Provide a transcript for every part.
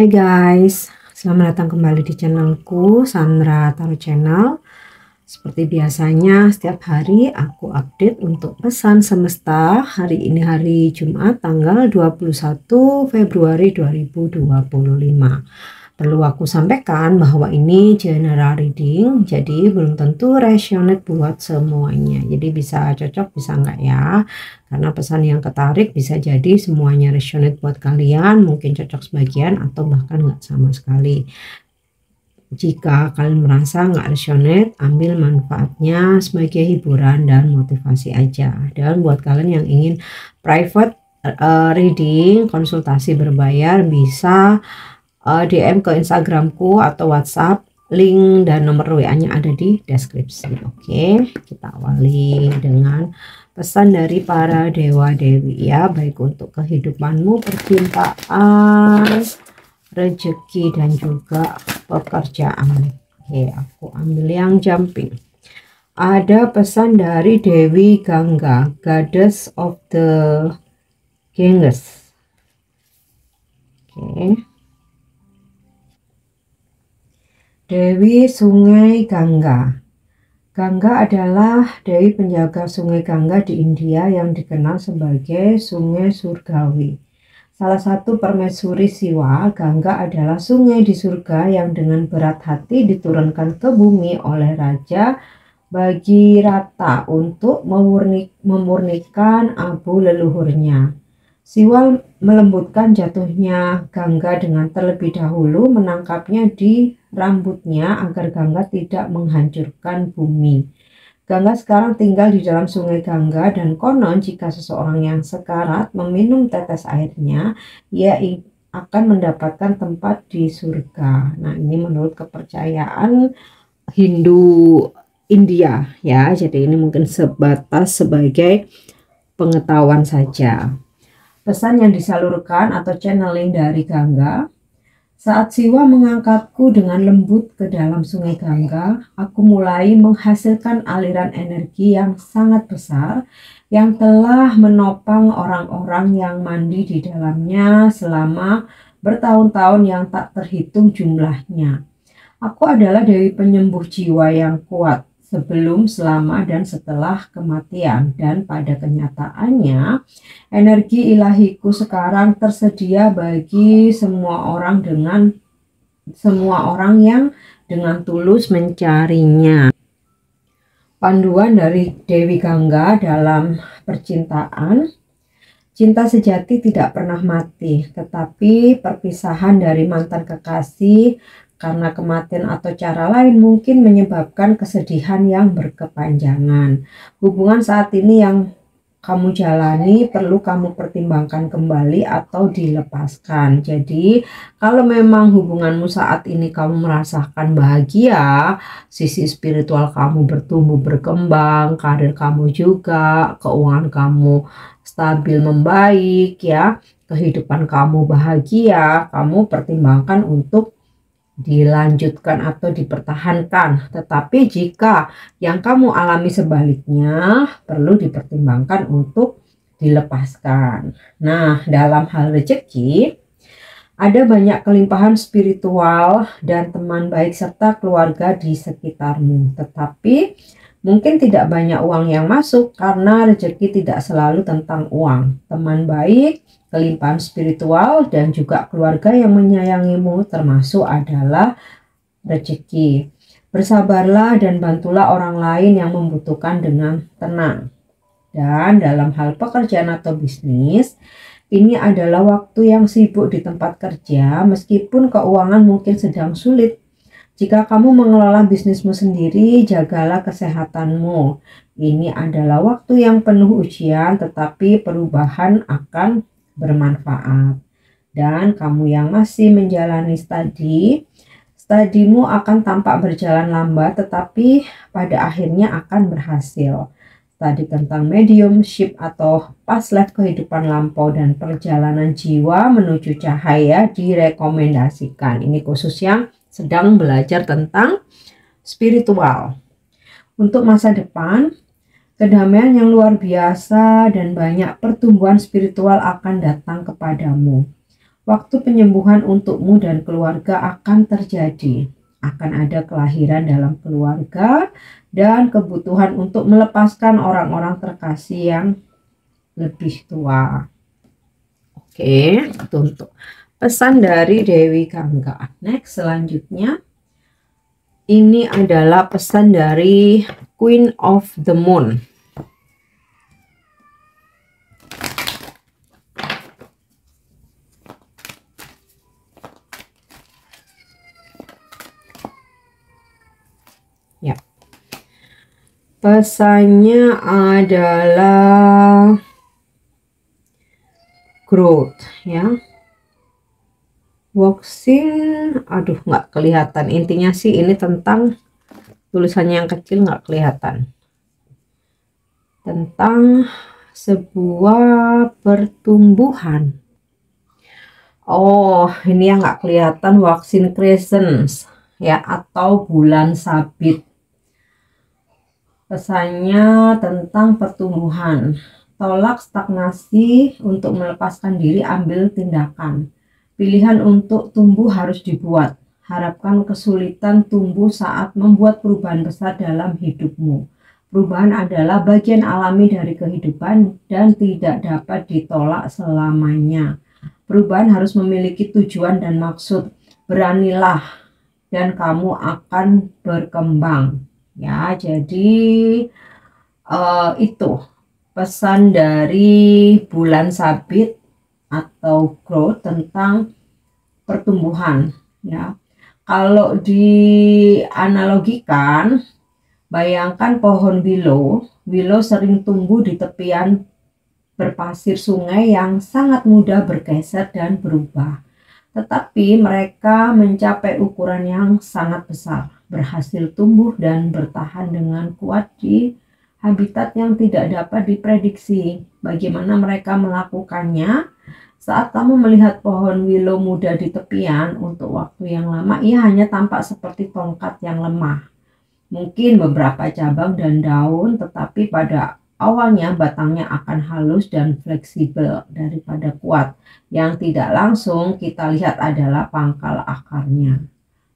Hai guys, selamat datang kembali di channelku Sandra Tarot Channel. Seperti biasanya setiap hari aku update untuk pesan semesta. Hari ini hari Jumat tanggal 21 Februari 2025. Perlu aku sampaikan bahwa ini general reading, jadi belum tentu resonate buat semuanya. Jadi bisa cocok, bisa enggak ya. Karena pesan yang ketarik bisa jadi semuanya resonate buat kalian, mungkin cocok sebagian atau bahkan enggak sama sekali. Jika kalian merasa nggak resonate, ambil manfaatnya sebagai hiburan dan motivasi aja. Dan buat kalian yang ingin private reading, konsultasi berbayar, bisa DM ke Instagramku atau WhatsApp. Link dan nomor WA-nya ada di deskripsi. Oke, kita awali dengan pesan dari para dewa dewi ya, baik untuk kehidupanmu, percintaan, rezeki dan juga pekerjaan. Oke, aku ambil yang jumping. Ada pesan dari Dewi Gangga, Goddess of the Ganges. Oke. Dewi Sungai Gangga. Gangga adalah dewi penjaga Sungai Gangga di India yang dikenal sebagai Sungai Surgawi. Salah satu permaisuri Siwa, Gangga adalah sungai di surga yang dengan berat hati diturunkan ke bumi oleh Raja Bhagirata untuk memurnikan abu leluhurnya. Siwa melembutkan jatuhnya Gangga dengan terlebih dahulu menangkapnya di rambutnya agar Gangga tidak menghancurkan bumi. Gangga sekarang tinggal di dalam sungai Gangga dan konon jika seseorang yang sekarat meminum tetes airnya, ia akan mendapatkan tempat di surga. Nah, ini menurut kepercayaan Hindu India ya. Jadi ini mungkin sebatas sebagai pengetahuan saja. Pesan yang disalurkan atau channeling dari Gangga. Saat Siwa mengangkatku dengan lembut ke dalam sungai Gangga, aku mulai menghasilkan aliran energi yang sangat besar yang telah menopang orang-orang yang mandi di dalamnya selama bertahun-tahun yang tak terhitung jumlahnya. Aku adalah dewi penyembuh jiwa yang kuat sebelum, selama, dan setelah kematian. Dan pada kenyataannya, energi ilahiku sekarang tersedia bagi semua orang yang dengan tulus mencarinya. Panduan dari Dewi Gangga dalam percintaan. Cinta sejati tidak pernah mati, tetapi perpisahan dari mantan kekasih karena kematian atau cara lain mungkin menyebabkan kesedihan yang berkepanjangan. Hubungan saat ini yang kamu jalani perlu kamu pertimbangkan kembali atau dilepaskan. Jadi kalau memang hubunganmu saat ini kamu merasakan bahagia, sisi spiritual kamu bertumbuh berkembang, karir kamu juga, keuangan kamu stabil membaik ya, kehidupan kamu bahagia, kamu pertimbangkan untuk dilanjutkan atau dipertahankan. Tetapi jika yang kamu alami sebaliknya, perlu dipertimbangkan untuk dilepaskan. Nah, dalam hal rezeki, ada banyak kelimpahan spiritual dan teman baik serta keluarga di sekitarmu. Tetapi mungkin tidak banyak uang yang masuk karena rezeki tidak selalu tentang uang. Teman baik, kelimpahan spiritual, dan juga keluarga yang menyayangimu termasuk adalah rezeki. Bersabarlah dan bantulah orang lain yang membutuhkan dengan tenang. Dan dalam hal pekerjaan atau bisnis, ini adalah waktu yang sibuk di tempat kerja meskipun keuangan mungkin sedang sulit. Jika kamu mengelola bisnismu sendiri, jagalah kesehatanmu. Ini adalah waktu yang penuh ujian, tetapi perubahan akan bermanfaat. Dan kamu yang masih menjalani studimu akan tampak berjalan lambat, tetapi pada akhirnya akan berhasil. Studi tentang mediumship atau past life, kehidupan lampau, dan perjalanan jiwa menuju cahaya direkomendasikan. Ini khusus yang sedang belajar tentang spiritual. Untuk masa depan, kedamaian yang luar biasa dan banyak pertumbuhan spiritual akan datang kepadamu. Waktu penyembuhan untukmu dan keluarga akan terjadi. Akan ada kelahiran dalam keluarga dan kebutuhan untuk melepaskan orang-orang terkasih yang lebih tua. Oke, itu untuk pesan dari Dewi Gangga. Next, selanjutnya ini adalah pesan dari Queen of the Moon. Ya, pesannya adalah growth, ya. Waxing, aduh nggak kelihatan. Intinya sih ini tentang, tulisannya yang kecil nggak kelihatan, tentang sebuah pertumbuhan. Oh, ini yang nggak kelihatan, waxing crescent, ya, atau bulan sabit. Pesannya tentang pertumbuhan. Tolak stagnasi, untuk melepaskan diri ambil tindakan. Pilihan untuk tumbuh harus dibuat. Harapkan kesulitan tumbuh saat membuat perubahan besar dalam hidupmu. Perubahan adalah bagian alami dari kehidupan dan tidak dapat ditolak selamanya. Perubahan harus memiliki tujuan dan maksud. Beranilah dan kamu akan berkembang. Ya, jadi itu pesan dari bulan sabit atau growth tentang pertumbuhan, ya. Kalau dianalogikan, bayangkan pohon willow sering tumbuh di tepian berpasir sungai yang sangat mudah bergeser dan berubah. Tetapi mereka mencapai ukuran yang sangat besar, berhasil tumbuh dan bertahan dengan kuat di habitat yang tidak dapat diprediksi. Bagaimana mereka melakukannya? Saat kamu melihat pohon willow muda di tepian untuk waktu yang lama, ia hanya tampak seperti tongkat yang lemah. Mungkin beberapa cabang dan daun, tetapi pada awalnya batangnya akan halus dan fleksibel daripada kuat. Yang tidak langsung kita lihat adalah pangkal akarnya.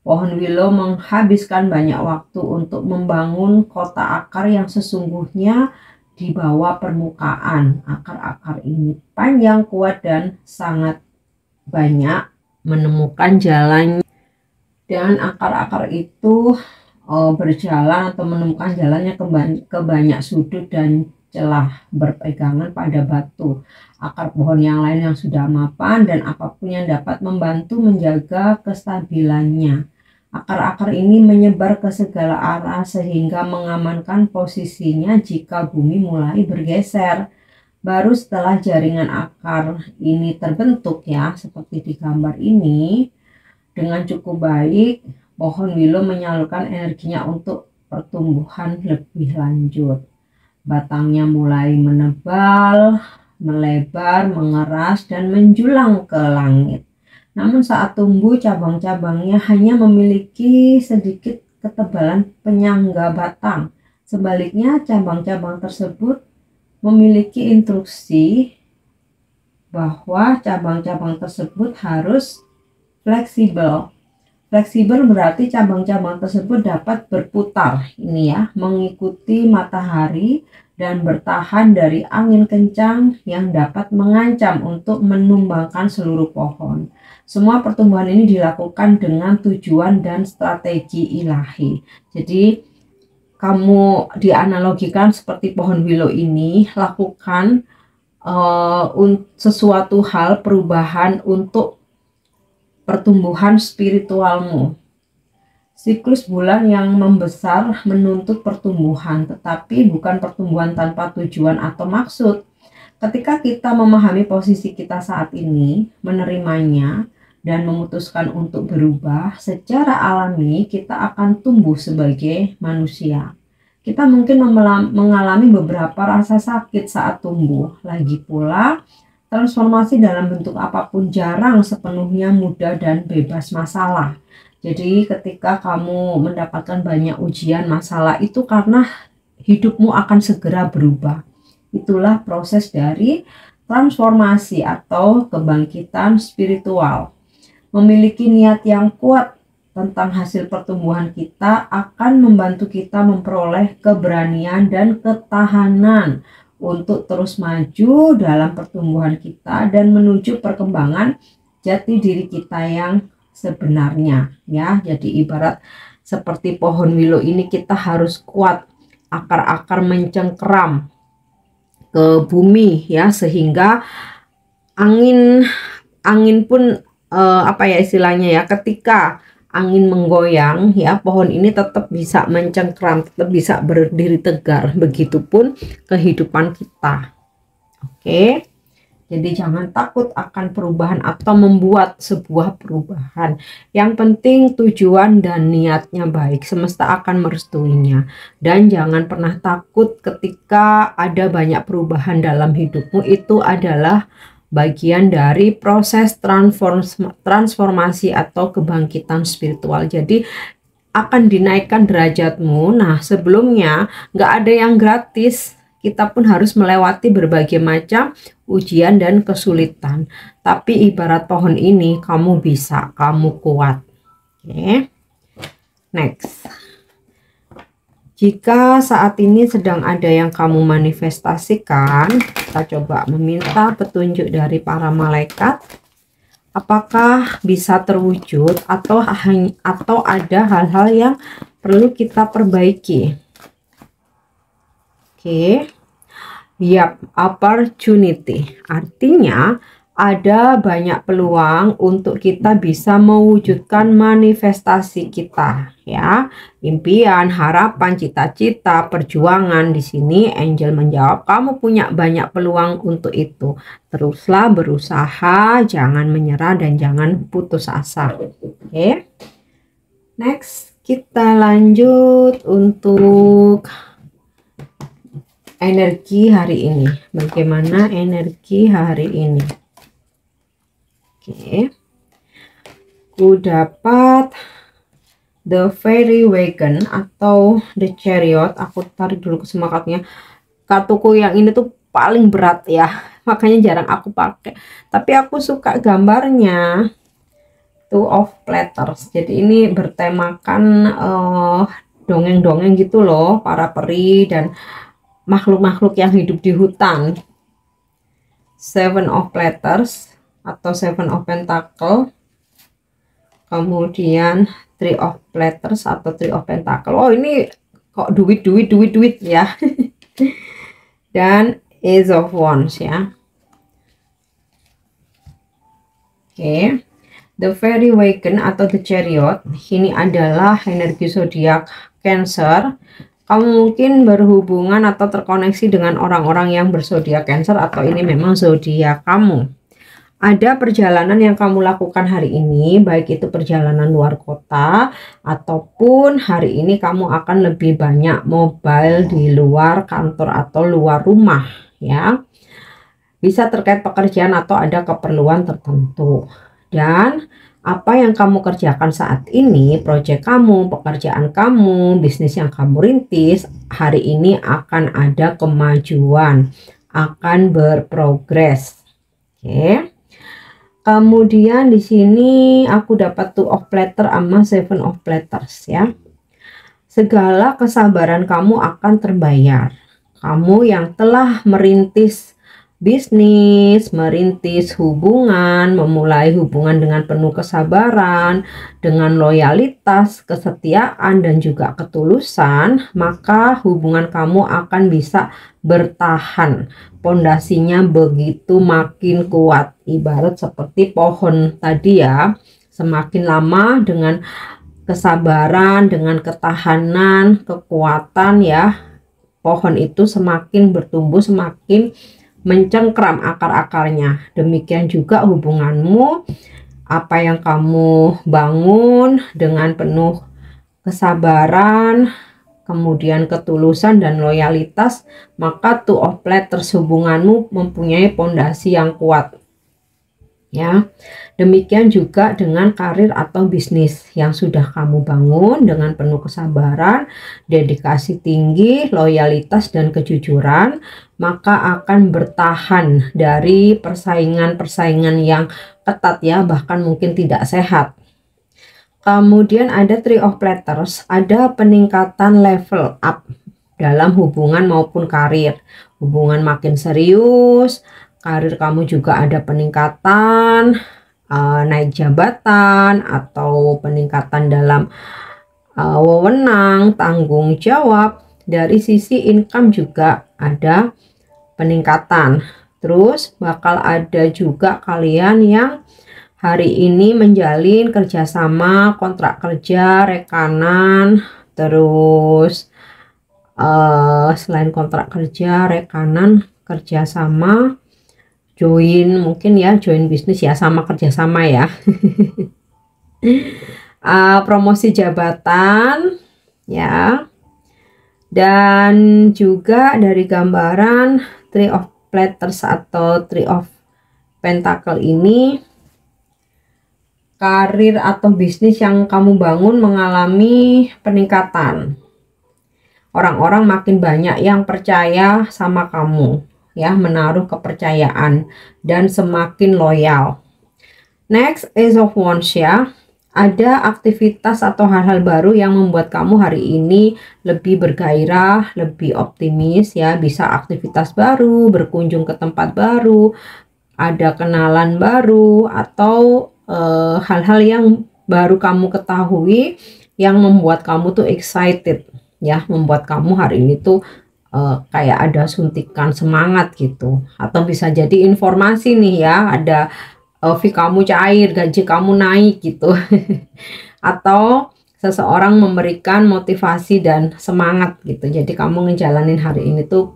Pohon willow menghabiskan banyak waktu untuk membangun kota akar yang sesungguhnya di bawah permukaan. Akar-akar ini panjang, kuat, dan sangat banyak menemukan jalan. Dan akar-akar itu berjalan atau menemukan jalannya ke banyak sudut dan celah, berpegangan pada batu, akar pohon yang lain yang sudah mapan, dan apapun yang dapat membantu menjaga kestabilannya. Akar-akar ini menyebar ke segala arah sehingga mengamankan posisinya jika bumi mulai bergeser. Baru setelah jaringan akar ini terbentuk, ya, seperti di gambar ini, dengan cukup baik, pohon willow menyalurkan energinya untuk pertumbuhan lebih lanjut. Batangnya mulai menebal, melebar, mengeras, dan menjulang ke langit. Namun saat tumbuh, cabang-cabangnya hanya memiliki sedikit ketebalan penyangga batang. Sebaliknya, cabang-cabang tersebut memiliki instruksi bahwa cabang-cabang tersebut harus fleksibel. Fleksibel berarti cabang-cabang tersebut dapat berputar, ini ya, mengikuti matahari dan bertahan dari angin kencang yang dapat mengancam untuk menumbangkan seluruh pohon. Semua pertumbuhan ini dilakukan dengan tujuan dan strategi ilahi. Jadi kamu dianalogikan seperti pohon willow ini, lakukan sesuatu hal perubahan untuk pertumbuhan spiritualmu. Siklus bulan yang membesar menuntut pertumbuhan, tetapi bukan pertumbuhan tanpa tujuan atau maksud. Ketika kita memahami posisi kita saat ini, menerimanya, dan memutuskan untuk berubah, secara alami kita akan tumbuh sebagai manusia. Kita mungkin mengalami beberapa rasa sakit saat tumbuh. Lagi pula, transformasi dalam bentuk apapun jarang sepenuhnya mudah dan bebas masalah. Jadi ketika kamu mendapatkan banyak ujian, masalah, itu karena hidupmu akan segera berubah. Itulah proses dari transformasi atau kebangkitan spiritual. Memiliki niat yang kuat tentang hasil pertumbuhan kita akan membantu kita memperoleh keberanian dan ketahanan untuk terus maju dalam pertumbuhan kita dan menuju perkembangan jati diri kita yang sebenarnya, ya. Jadi ibarat seperti pohon willow ini, kita harus kuat, akar-akar mencengkeram ke bumi, ya, sehingga angin pun apa ya istilahnya ya, ketika angin menggoyang, ya, pohon ini tetap bisa mencengkeram, tetap bisa berdiri tegar. Begitupun kehidupan kita. Oke. Jadi jangan takut akan perubahan atau membuat sebuah perubahan. Yang penting tujuan dan niatnya baik, semesta akan merestuinya. Dan jangan pernah takut ketika ada banyak perubahan dalam hidupmu, itu adalah bagian dari proses transformasi atau kebangkitan spiritual. Jadi akan dinaikkan derajatmu. Nah, sebelumnya nggak ada yang gratis. Kita pun harus melewati berbagai macam ujian dan kesulitan. Tapi ibarat pohon ini, kamu bisa, kamu kuat. Oke. Next. Jika saat ini sedang ada yang kamu manifestasikan, kita coba meminta petunjuk dari para malaikat. Apakah bisa terwujud atau ada hal-hal yang perlu kita perbaiki? Oke. Yap, opportunity. Artinya ada banyak peluang untuk kita bisa mewujudkan manifestasi kita, ya. Impian, harapan, cita-cita, perjuangan. Di sini Angel menjawab, kamu punya banyak peluang untuk itu. Teruslah berusaha, jangan menyerah dan jangan putus asa. Oke. Next, kita lanjut untuk energi hari ini. Bagaimana energi hari ini? Oke. Ku dapat The Fairy Wagon atau The Chariot. Aku tarik dulu ke semakatnya. Kartuku yang ini tuh paling berat ya, makanya jarang aku pakai. Tapi aku suka gambarnya. Two of Platters. Jadi ini bertemakan dongeng-dongeng gitu loh, para peri dan makhluk-makhluk yang hidup di hutan. Seven of Platters atau Seven of Pentacle, kemudian Three of Platters atau Three of Pentacle. Oh, ini kok duit ya. Dan Ace of Wands, ya. Oke. The Fairy Wagon atau The Chariot ini adalah energi zodiak Cancer. Kamu mungkin berhubungan atau terkoneksi dengan orang-orang yang berzodiak Cancer, atau ini memang zodiak kamu. Ada perjalanan yang kamu lakukan hari ini, baik itu perjalanan luar kota ataupun hari ini kamu akan lebih banyak mobile di luar kantor atau luar rumah, ya. Bisa terkait pekerjaan atau ada keperluan tertentu. Dan apa yang kamu kerjakan saat ini, proyek kamu, pekerjaan kamu, bisnis yang kamu rintis, hari ini akan ada kemajuan, akan berprogres. Oke. Kemudian di sini aku dapat Two of Platters sama Seven of Platters, ya. Segala kesabaran kamu akan terbayar. Kamu yang telah merintis bisnis, merintis hubungan, memulai hubungan dengan penuh kesabaran, dengan loyalitas, kesetiaan, dan juga ketulusan, maka hubungan kamu akan bisa bertahan. Pondasinya begitu makin kuat, ibarat seperti pohon tadi, ya. Semakin lama dengan kesabaran, dengan ketahanan, kekuatan, ya, pohon itu semakin bertumbuh, semakin mencengkram akar-akarnya. Demikian juga hubunganmu, apa yang kamu bangun dengan penuh kesabaran, kemudian ketulusan dan loyalitas, maka Two of Platters hubunganmu mempunyai pondasi yang kuat. ya. Demikian juga dengan karir atau bisnis yang sudah kamu bangun dengan penuh kesabaran, dedikasi tinggi, loyalitas dan kejujuran, maka akan bertahan dari persaingan-persaingan yang ketat ya, bahkan mungkin tidak sehat. Kemudian ada Three of Platters, ada peningkatan level up dalam hubungan maupun karir. Hubungan makin serius, karir kamu juga ada peningkatan, naik jabatan atau peningkatan dalam wewenang, tanggung jawab. Dari sisi income juga ada peningkatan. Terus bakal ada juga kalian yang hari ini menjalin kerjasama, kontrak kerja, rekanan, terus selain kontrak kerja, rekanan, kerjasama, mungkin ya join bisnis ya, sama kerjasama ya. Promosi jabatan ya, dan juga dari gambaran Three of Platters atau Three of Pentacle ini, karir atau bisnis yang kamu bangun mengalami peningkatan. Orang-orang makin banyak yang percaya sama kamu ya, menaruh kepercayaan dan semakin loyal. Next, Ace of Wands ya. Ada aktivitas atau hal-hal baru yang membuat kamu hari ini lebih bergairah, lebih optimis ya. Bisa aktivitas baru, berkunjung ke tempat baru, ada kenalan baru, atau hal-hal yang baru kamu ketahui yang membuat kamu tuh excited ya, membuat kamu hari ini tuh kayak ada suntikan semangat gitu. Atau bisa jadi informasi nih ya, ada fee kamu cair, gaji kamu naik gitu. Atau seseorang memberikan motivasi dan semangat gitu, jadi kamu ngejalanin hari ini tuh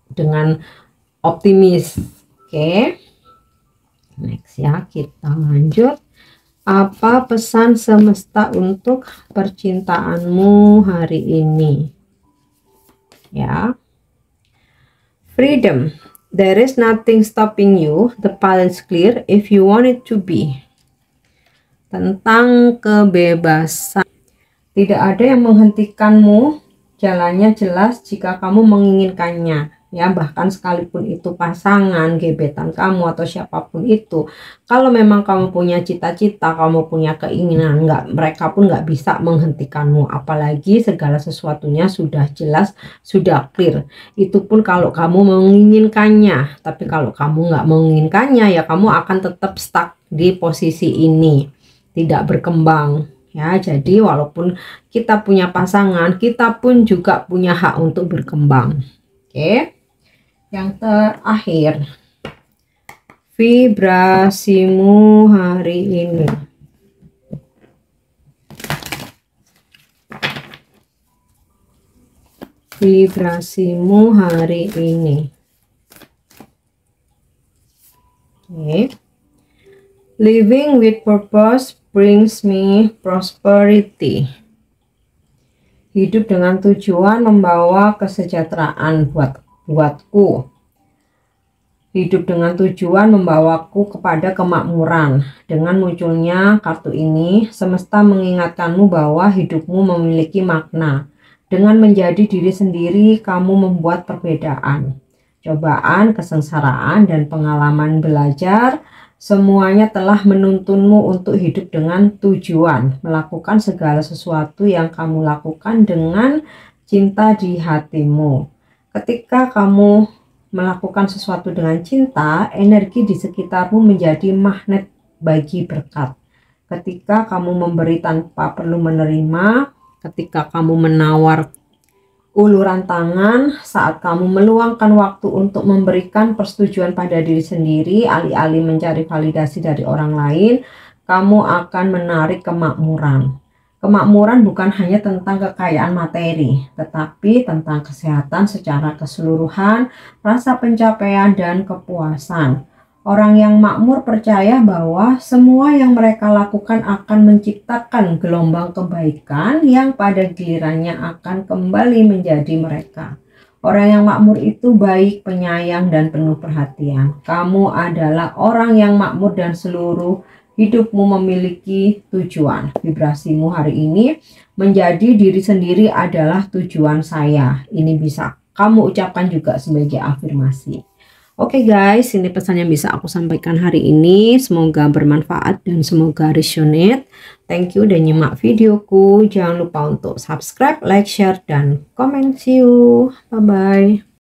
dengan optimis. Oke. Next ya, kita lanjut. Apa pesan semesta untuk percintaanmu hari ini? Ya. Freedom. There is nothing stopping you. The path is clear if you want it to be. Tentang kebebasan. Tidak ada yang menghentikanmu. Jalannya jelas jika kamu menginginkannya. Ya, bahkan sekalipun itu pasangan, gebetan kamu atau siapapun itu, kalau memang kamu punya cita-cita, kamu punya keinginan, mereka pun nggak bisa menghentikanmu. Apalagi segala sesuatunya sudah jelas, sudah clear. Itu pun kalau kamu menginginkannya. Tapi kalau kamu nggak menginginkannya, ya kamu akan tetap stuck di posisi ini, tidak berkembang. Ya, jadi walaupun kita punya pasangan, kita pun juga punya hak untuk berkembang. Oke. Yang terakhir, vibrasimu hari ini. Vibrasimu hari ini. Oke. Living with purpose brings me prosperity. Hidup dengan tujuan membawa kesejahteraan buatku. Hidup dengan tujuan membawaku kepada kemakmuran. Dengan munculnya kartu ini, semesta mengingatkanmu bahwa hidupmu memiliki makna. Dengan menjadi diri sendiri, kamu membuat perbedaan. Cobaan, kesengsaraan, dan pengalaman belajar, semuanya telah menuntunmu untuk hidup dengan tujuan. Melakukan segala sesuatu yang kamu lakukan dengan cinta di hatimu. Ketika kamu melakukan sesuatu dengan cinta, energi di sekitarmu menjadi magnet bagi berkat. Ketika kamu memberi tanpa perlu menerima, ketika kamu menawar uluran tangan, saat kamu meluangkan waktu untuk memberikan persetujuan pada diri sendiri, alih-alih mencari validasi dari orang lain, kamu akan menarik kemakmuran. Kemakmuran bukan hanya tentang kekayaan materi, tetapi tentang kesehatan secara keseluruhan, rasa pencapaian, dan kepuasan. Orang yang makmur percaya bahwa semua yang mereka lakukan akan menciptakan gelombang kebaikan yang pada gilirannya akan kembali menjadi mereka. Orang yang makmur itu baik, penyayang, dan penuh perhatian. Kamu adalah orang yang makmur dan seluruh hidupmu memiliki tujuan. Vibrasimu hari ini menjadi diri sendiri adalah tujuan saya. Ini bisa kamu ucapkan juga sebagai afirmasi. Oke guys, ini pesan yang bisa aku sampaikan hari ini. Semoga bermanfaat dan semoga resonate. Thank you udah nyimak videoku. Jangan lupa untuk subscribe, like, share, dan komen. See you. Bye-bye.